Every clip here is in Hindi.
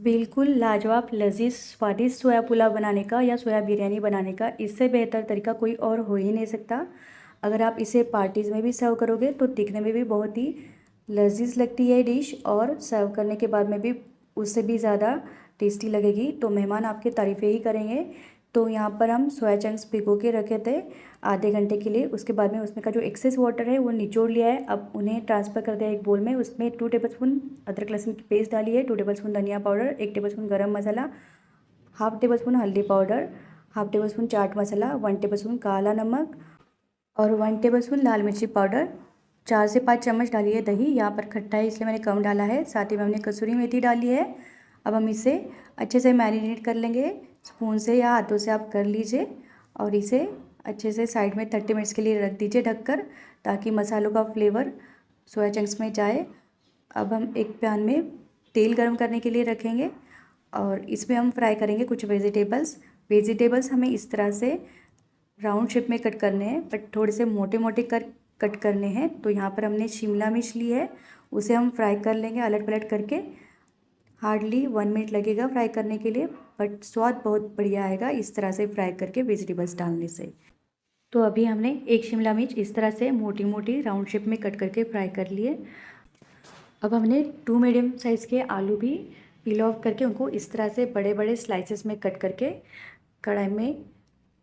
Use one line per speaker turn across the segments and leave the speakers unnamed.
बिल्कुल लाजवाब लज़ीज़ स्वादिष्ट सोया पुलाव बनाने का या सोया बिरयानी बनाने का इससे बेहतर तरीका कोई और हो ही नहीं सकता। अगर आप इसे पार्टीज़ में भी सर्व करोगे तो दिखने में भी बहुत ही लज़ीज़ लगती है डिश, और सर्व करने के बाद में भी उससे भी ज़्यादा टेस्टी लगेगी, तो मेहमान आपकी तारीफ़ें ही करेंगे। तो यहाँ पर हम सोया चंक्स भिगो के रखे थे आधे घंटे के लिए। उसके बाद में उसमें का जो एक्सेस वाटर है वो निचोड़ लिया है। अब उन्हें ट्रांसफ़र कर दिया एक बोल में। उसमें 2 टेबलस्पून अदरक लहसुन की पेस्ट डाली है, 2 टेबलस्पून धनिया पाउडर, 1 टेबलस्पून गरम मसाला, हाफ टेबलस्पून हल्दी powder, half tablespoon chaat masala, 1 tablespoon काला नमक और 1 टेबलस्पून लाल मिर्ची पाउडर। 4 से 5 चम्मच डाली है दही। यहाँ पर खट्टा है इसलिए मैंने कम डाला है। साथ ही में हमने कसूरी मेथी डाली है। अब हम इसे अच्छे से मैरिनेट कर लेंगे। स्पून से या हाथों से आप कर लीजिए और इसे अच्छे से साइड में 30 मिनट्स के लिए रख दीजिए ढककर, ताकि मसालों का फ्लेवर सोया चंक्स में जाए। अब हम एक पैन में तेल गरम करने के लिए रखेंगे और इसमें हम फ्राई करेंगे कुछ वेजिटेबल्स हमें इस तरह से राउंड शेप में कट करने हैं, बट थोड़े से मोटे मोटे कट करने हैं। तो यहाँ पर हमने शिमला मिर्च ली है, उसे हम फ्राई कर लेंगे अलट पलट करके। हार्डली 1 मिनट लगेगा फ्राई करने के लिए, बट स्वाद बहुत बढ़िया आएगा इस तरह से फ्राई करके वेजिटेबल्स डालने से। तो अभी हमने एक शिमला मिर्च इस तरह से मोटी मोटी राउंड शेप में कट करके फ्राई कर लिए। अब हमने 2 मीडियम साइज़ के आलू भी पील ऑफ करके उनको इस तरह से बड़े बड़े स्लाइसेस में कट करके कढ़ाई में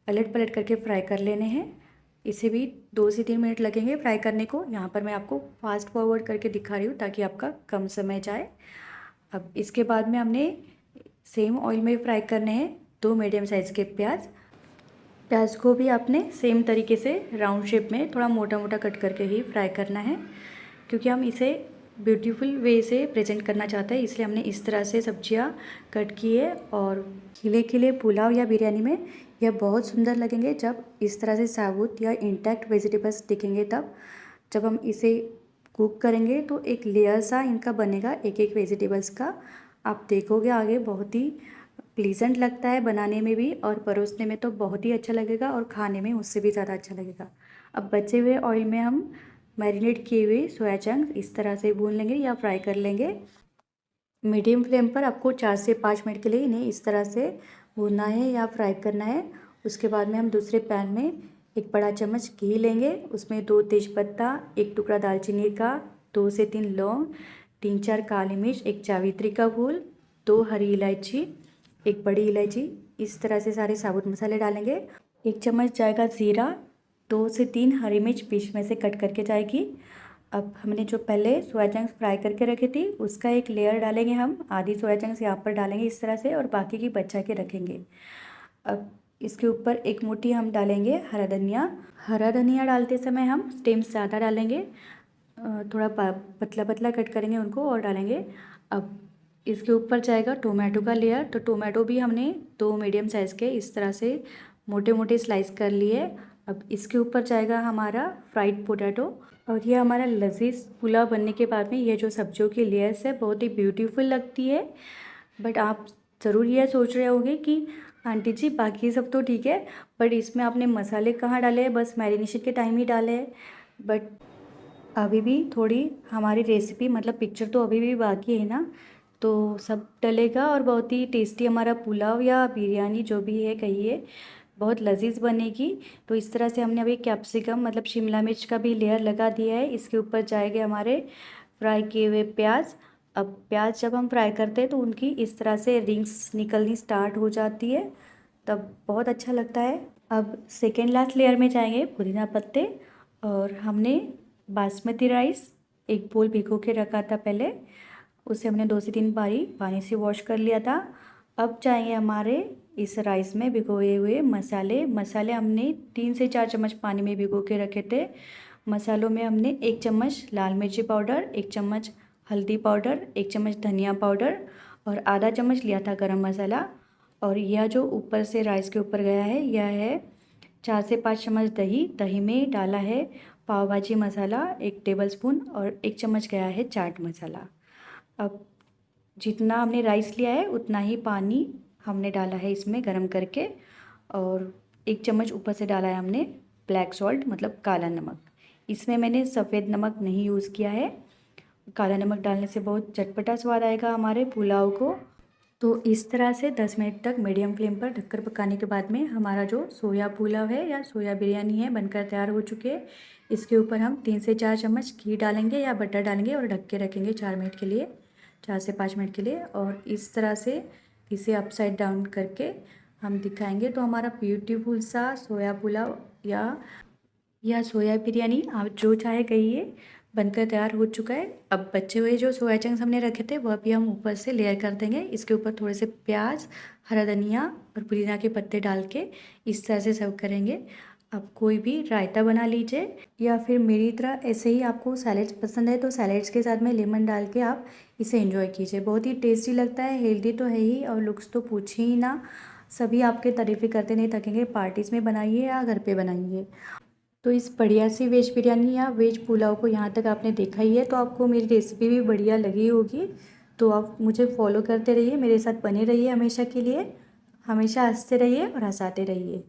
पलट पलट करके फ्राई कर लेने हैं। इसे भी 2 से 3 मिनट लगेंगे फ्राई करने को। यहाँ पर मैं आपको फास्ट फॉरवर्ड करके दिखा रही हूँ ताकि आपका कम समय जाए। अब इसके बाद में हमने सेम ऑयल में फ्राई करने हैं 2 मीडियम साइज़ के प्याज को भी आपने सेम तरीके से राउंड शेप में थोड़ा मोटा मोटा कट करके ही फ्राई करना है, क्योंकि हम इसे ब्यूटीफुल वे से प्रेजेंट करना चाहते हैं, इसलिए हमने इस तरह से सब्जियां कट की है। और खिले खिले पुलाव या बिरयानी में यह बहुत सुंदर लगेंगे जब इस तरह से साबुत या इंटैक्ट वेजिटेबल्स दिखेंगे। तब जब हम इसे कुक करेंगे तो एक लेयर सा इनका बनेगा एक एक वेजिटेबल्स का। आप देखोगे आगे बहुत ही प्लीजेंट लगता है बनाने में भी, और परोसने में तो बहुत ही अच्छा लगेगा और खाने में उससे भी ज़्यादा अच्छा लगेगा। अब बचे हुए ऑयल में हम मैरिनेट किए हुए सोया चंक्स इस तरह से भून लेंगे या फ्राई कर लेंगे। मीडियम फ्लेम पर आपको 4 से 5 मिनट के लिए इन्हें इस तरह से भूनना है या फ्राई करना है। उसके बाद में हम दूसरे पैन में एक बड़ा चम्मच घी लेंगे, उसमें 2 तेज़पत्ता, 1 टुकड़ा दालचीनी का, 2 से 3 लौंग, 3-4 काली मिर्च, 1 जावित्री का फूल, 2 हरी इलायची, 1 बड़ी इलायची, इस तरह से सारे साबुत मसाले डालेंगे। 1 चम्मच जाएगा ज़ीरा, 2 से 3 हरी मिर्च बीच में से कट करके जाएगी। अब हमने जो पहले सोया चंक्स फ्राई करके रखी थी उसका एक लेयर डालेंगे हम। आधी सोया चंक्स यहाँ पर डालेंगे इस तरह से और बाकी की बचा के रखेंगे। अब इसके ऊपर एक मुट्ठी हम डालेंगे हरा धनिया। हरा धनिया डालते समय हम स्टेम्स ज़्यादा डालेंगे, थोड़ा पतला पतला कट करेंगे उनको और डालेंगे। अब इसके ऊपर जाएगा टोमेटो का लेयर। तो टोमेटो भी हमने 2 मीडियम साइज़ के इस तरह से मोटे मोटे स्लाइस कर लिए। अब इसके ऊपर जाएगा हमारा फ्राइड पोटैटो, और ये हमारा लजीज पुलाव बनने के बाद में ये जो सब्जियों की लेयर्स है बहुत ही ब्यूटीफुल लगती है। बट आप ज़रूर यह सोच रहे होंगे कि आंटी जी बाकी सब तो ठीक है, बट इसमें आपने मसाले कहाँ डाले हैं, बस मैरिनेशन के टाइम ही डाले हैं। बट अभी भी थोड़ी हमारी रेसिपी मतलब पिक्चर तो अभी भी बाकी है ना, तो सब डलेगा और बहुत ही टेस्टी हमारा पुलाव या बिरयानी जो भी है कहिए बहुत लजीज बनेगी। तो इस तरह से हमने अभी कैप्सिकम मतलब शिमला मिर्च का भी लेयर लगा दिया है। इसके ऊपर जाएंगे हमारे फ्राई किए हुए प्याज। अब प्याज जब हम फ्राई करते हैं तो उनकी इस तरह से रिंग्स निकलनी स्टार्ट हो जाती है, तब बहुत अच्छा लगता है। अब सेकेंड लास्ट लेयर में जाएंगे पुदीना पत्ते, और हमने बासमती राइस एक बोल भिगो के रखा था पहले, उसे हमने 2 से 3 बारी पानी से वॉश कर लिया था। अब जाएंगे हमारे इस राइस में भिगोए हुए मसाले हमने 3 से 4 चम्मच पानी में भिगो के रखे थे। मसालों में हमने 1 चम्मच लाल मिर्ची पाउडर, 1 चम्मच हल्दी पाउडर, 1 चम्मच धनिया पाउडर और आधा चम्मच लिया था गरम मसाला। और यह जो ऊपर से राइस के ऊपर गया है यह है 4 से 5 चम्मच दही में डाला है पाव भाजी मसाला 1 टेबलस्पून और 1 चम्मच गया है चाट मसाला। अब जितना हमने राइस लिया है उतना ही पानी हमने डाला है इसमें गरम करके, और 1 चम्मच ऊपर से डाला है हमने ब्लैक सॉल्ट मतलब काला नमक। इसमें मैंने सफ़ेद नमक नहीं यूज़ किया है, काला नमक डालने से बहुत चटपटा स्वाद आएगा हमारे पुलाव को। तो इस तरह से 10 मिनट तक मीडियम फ्लेम पर ढककर पकाने के बाद में हमारा जो सोया पुलाव है या सोया बिरयानी है बनकर तैयार हो चुके हैं। इसके ऊपर हम 3 से 4 चम्मच घी डालेंगे या बटर डालेंगे और ढक के रखेंगे 4 मिनट के लिए, 4 से 5 मिनट के लिए। और इस तरह से इसे अपसाइड डाउन करके हम दिखाएंगे तो हमारा ब्यूटीफुल सा सोया पुलाव या सोया बिरयानी, आप जो चाहे कहिए, बनकर तैयार हो चुका है। अब बचे हुए जो सोया चंक्स हमने रखे थे वह भी हम ऊपर से लेयर कर देंगे। इसके ऊपर थोड़े से प्याज, हरा धनिया और पुदीना के पत्ते डाल के इस तरह से सर्व करेंगे। आप कोई भी रायता बना लीजिए या फिर मेरी तरह ऐसे ही आपको सैलेड्स पसंद है तो सैलेड्स के साथ में लेमन डाल के आप इसे एंजॉय कीजिए। बहुत ही टेस्टी लगता है, हेल्दी तो है ही और लुक्स तो पूछिए ही ना। सभी आपके तारीफ़ें करते नहीं थकेंगे। पार्टीज़ में बनाइए या घर पे बनाइए। तो इस बढ़िया सी वेज बिरयानी या वेज पुलाव को यहाँ तक आपने देखा ही है तो आपको मेरी रेसिपी भी बढ़िया लगी होगी। तो आप मुझे फॉलो करते रहिए, मेरे साथ बने रहिए हमेशा के लिए। हमेशा हंसते रहिए और हंसाते रहिए।